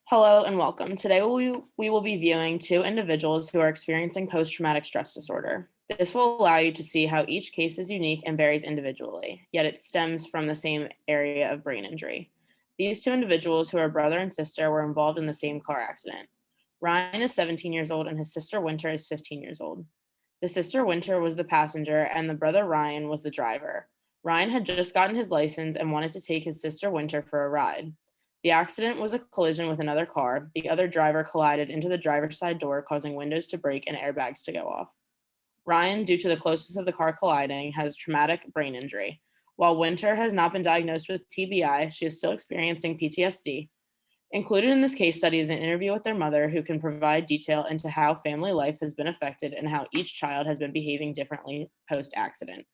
Hello and welcome. Today we will be viewing two individuals who are experiencing post-traumatic stress disorder. This will allow you to see how each case is unique and varies individually, yet it stems from the same area of brain injury. These two individuals, who are brother and sister, were involved in the same car accident. Ryan is 17 years old and his sister Wynter is 15 years old. The sister Wynter was the passenger and the brother Ryan was the driver. Ryan had just gotten his license and wanted to take his sister Wynter for a ride. The accident was a collision with another car. The other driver collided into the driver's side door, causing windows to break and airbags to go off. Ryan, due to the closeness of the car colliding, has traumatic brain injury. While Wynter has not been diagnosed with TBI, she is still experiencing PTSD. Included in this case study is an interview with their mother, who can provide detail into how family life has been affected and how each child has been behaving differently post-accident.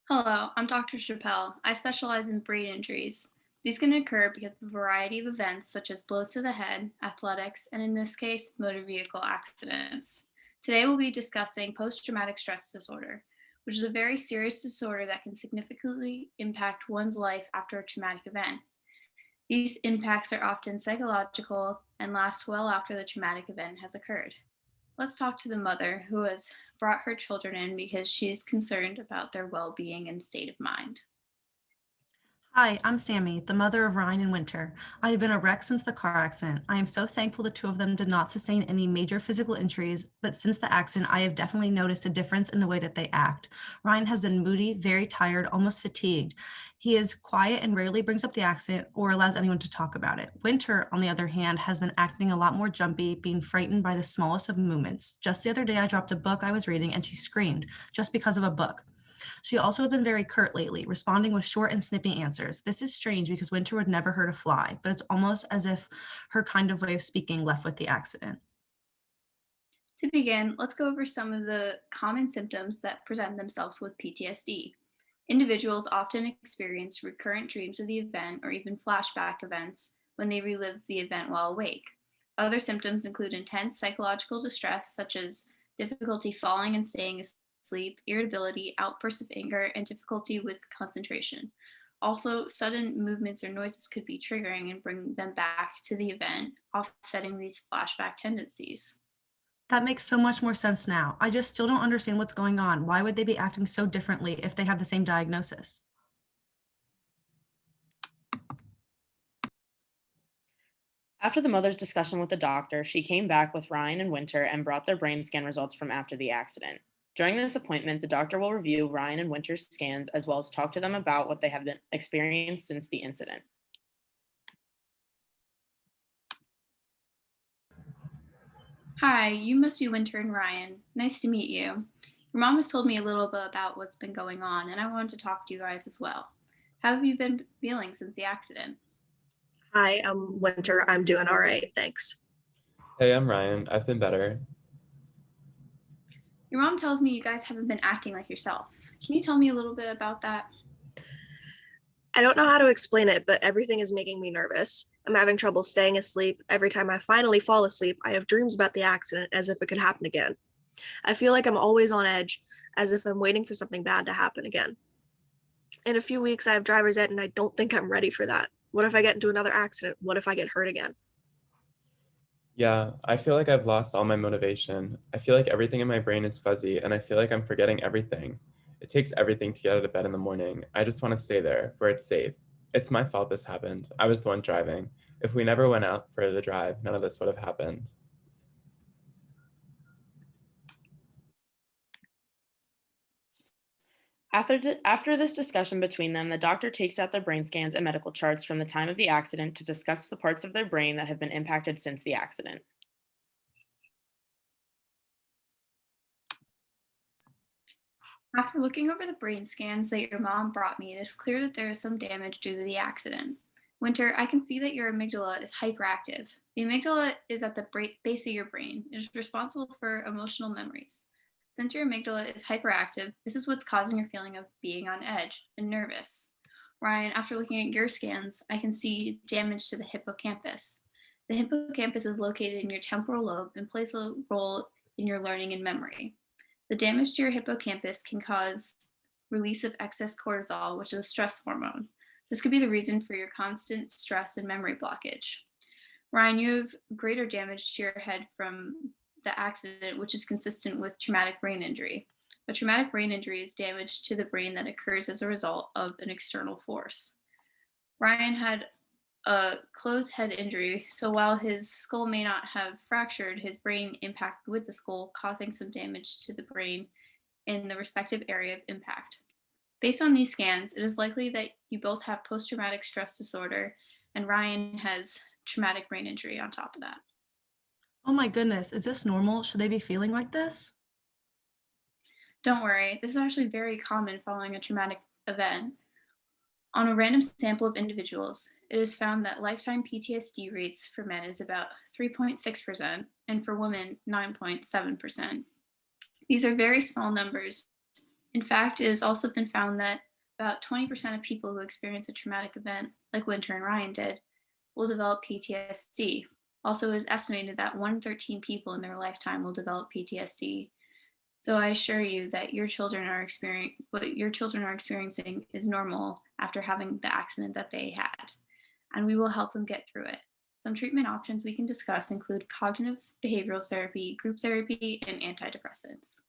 Hello, I'm Dr. Chappelle. I specialize in brain injuries. These can occur because of a variety of events such as blows to the head, athletics, and in this case, motor vehicle accidents. Today we'll be discussing post-traumatic stress disorder, which is a very serious disorder that can significantly impact one's life after a traumatic event. These impacts are often psychological and last well after the traumatic event has occurred. Let's talk to the mother who has brought her children in because she's concerned about their well being and state of mind. Hi, I'm Sami, the mother of Ryan and Wynter. I have been a wreck since the car accident. I am so thankful the two of them did not sustain any major physical injuries, but since the accident, I have definitely noticed a difference in the way that they act. Ryan has been moody, very tired, almost fatigued. He is quiet and rarely brings up the accident or allows anyone to talk about it. Wynter, on the other hand, has been acting a lot more jumpy, being frightened by the smallest of movements. Just the other day, I dropped a book I was reading and she screamed just because of a book. She also has been very curt lately, responding with short and snippy answers. This is strange because Wynter would never hurt a fly, but it's almost as if her kind of way of speaking left with the accident. To begin, let's go over some of the common symptoms that present themselves with PTSD. Individuals often experience recurrent dreams of the event or even flashback events when they relive the event while awake. Other symptoms include intense psychological distress, such as difficulty falling and staying asleep, irritability, outbursts of anger, and difficulty with concentration. Also, sudden movements or noises could be triggering and bring them back to the event, offsetting these flashback tendencies. That makes so much more sense now. I just still don't understand what's going on. Why would they be acting so differently if they have the same diagnosis? After the mother's discussion with the doctor, she came back with Ryan and Wynter and brought their brain scan results from after the accident. During this appointment, the doctor will review Ryan and Wynter's scans as well as talk to them about what they have been experienced since the incident. Hi, you must be Winter and Ryan. Nice to meet you. Your mom has told me a little bit about what's been going on, and I wanted to talk to you guys as well. How have you been feeling since the accident? Hi, I'm Winter. I'm doing all right, thanks. Hey, I'm Ryan. I've been better. Your mom tells me you guys haven't been acting like yourselves. Can you tell me a little bit about that? I don't know how to explain it, but everything is making me nervous. I'm having trouble staying asleep. Every time I finally fall asleep, I have dreams about the accident as if it could happen again. I feel like I'm always on edge, as if I'm waiting for something bad to happen again. In a few weeks, I have driver's ed, and I don't think I'm ready for that. What if I get into another accident? What if I get hurt again? Yeah, I feel like I've lost all my motivation. I feel like everything in my brain is fuzzy, and I feel like I'm forgetting everything. It takes everything to get out of bed in the morning. I just want to stay there, where it's safe. It's my fault this happened. I was the one driving. If we never went out for the drive, none of this would have happened. After this discussion between them, the doctor takes out their brain scans and medical charts from the time of the accident to discuss the parts of their brain that have been impacted since the accident. After looking over the brain scans that your mom brought me, it is clear that there is some damage due to the accident. Winter, I can see that your amygdala is hyperactive. The amygdala is at the base of your brain. It is responsible for emotional memories. Since your amygdala is hyperactive, this is what's causing your feeling of being on edge and nervous. Ryan, after looking at your scans, I can see damage to the hippocampus. The hippocampus is located in your temporal lobe and plays a role in your learning and memory. The damage to your hippocampus can cause release of excess cortisol, which is a stress hormone. This could be the reason for your constant stress and memory blockage. Ryan, you have greater damage to your head from the accident, which is consistent with traumatic brain injury. A traumatic brain injury is damage to the brain that occurs as a result of an external force. Ryan had a closed head injury, so while his skull may not have fractured, his brain impacted with the skull, causing some damage to the brain in the respective area of impact. Based on these scans, it is likely that you both have post-traumatic stress disorder, and Ryan has traumatic brain injury on top of that. Oh my goodness, is this normal? Should they be feeling like this? Don't worry, this is actually very common following a traumatic event. On a random sample of individuals, it is found that lifetime PTSD rates for men is about 3.6% and for women 9.7%. These are very small numbers. In fact, it has also been found that about 20% of people who experience a traumatic event, like Wynter and Ryan did, will develop PTSD. Also, it is estimated that 1 in 13 people in their lifetime will develop PTSD. So I assure you that what your children are experiencing is normal after having the accident that they had, and we will help them get through it. Some treatment options we can discuss include cognitive behavioral therapy, group therapy, and antidepressants.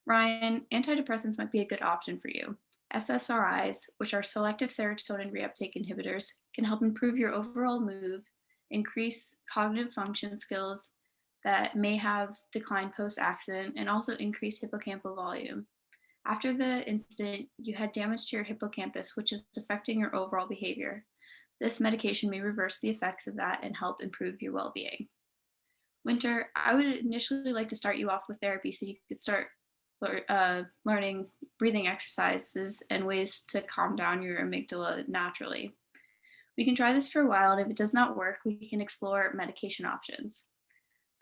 Ryan, antidepressants might be a good option for you. SSRIs, which are selective serotonin reuptake inhibitors, can help improve your overall mood, increase cognitive function skills that may have declined post-accident, and also increase hippocampal volume. After the incident, you had damage to your hippocampus, which is affecting your overall behavior. This medication may reverse the effects of that and help improve your well-being. Wynter, I would initially like to start you off with therapy so you could start learning breathing exercises and ways to calm down your amygdala naturally. We can try this for a while, and if it does not work, we can explore medication options.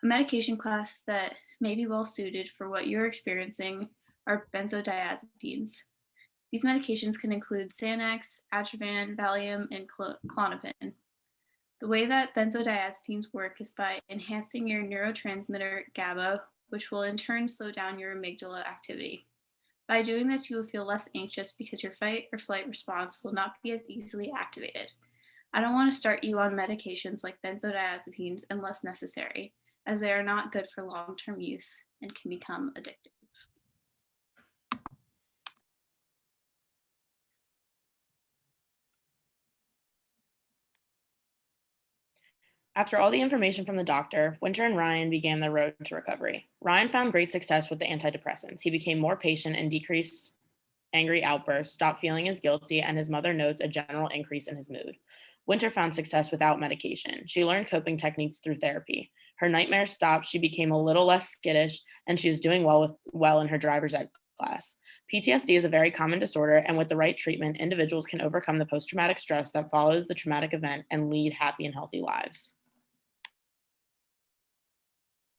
A medication class that may be well suited for what you're experiencing are benzodiazepines. These medications can include Xanax, Ativan, Valium, and Klonopin. The way that benzodiazepines work is by enhancing your neurotransmitter GABA, which will in turn slow down your amygdala activity. By doing this, you will feel less anxious because your fight or flight response will not be as easily activated. I don't want to start you on medications like benzodiazepines unless necessary, as they are not good for long-term use and can become addictive. After all the information from the doctor, Wynter and Ryan began their road to recovery. Ryan found great success with the antidepressants. He became more patient and decreased angry outbursts, stopped feeling as guilty, and his mother notes a general increase in his mood. Wynter found success without medication. She learned coping techniques through therapy. Her nightmares stopped, she became a little less skittish, and she is doing well in her driver's ed class. PTSD is a very common disorder, and with the right treatment, individuals can overcome the post-traumatic stress that follows the traumatic event and lead happy and healthy lives.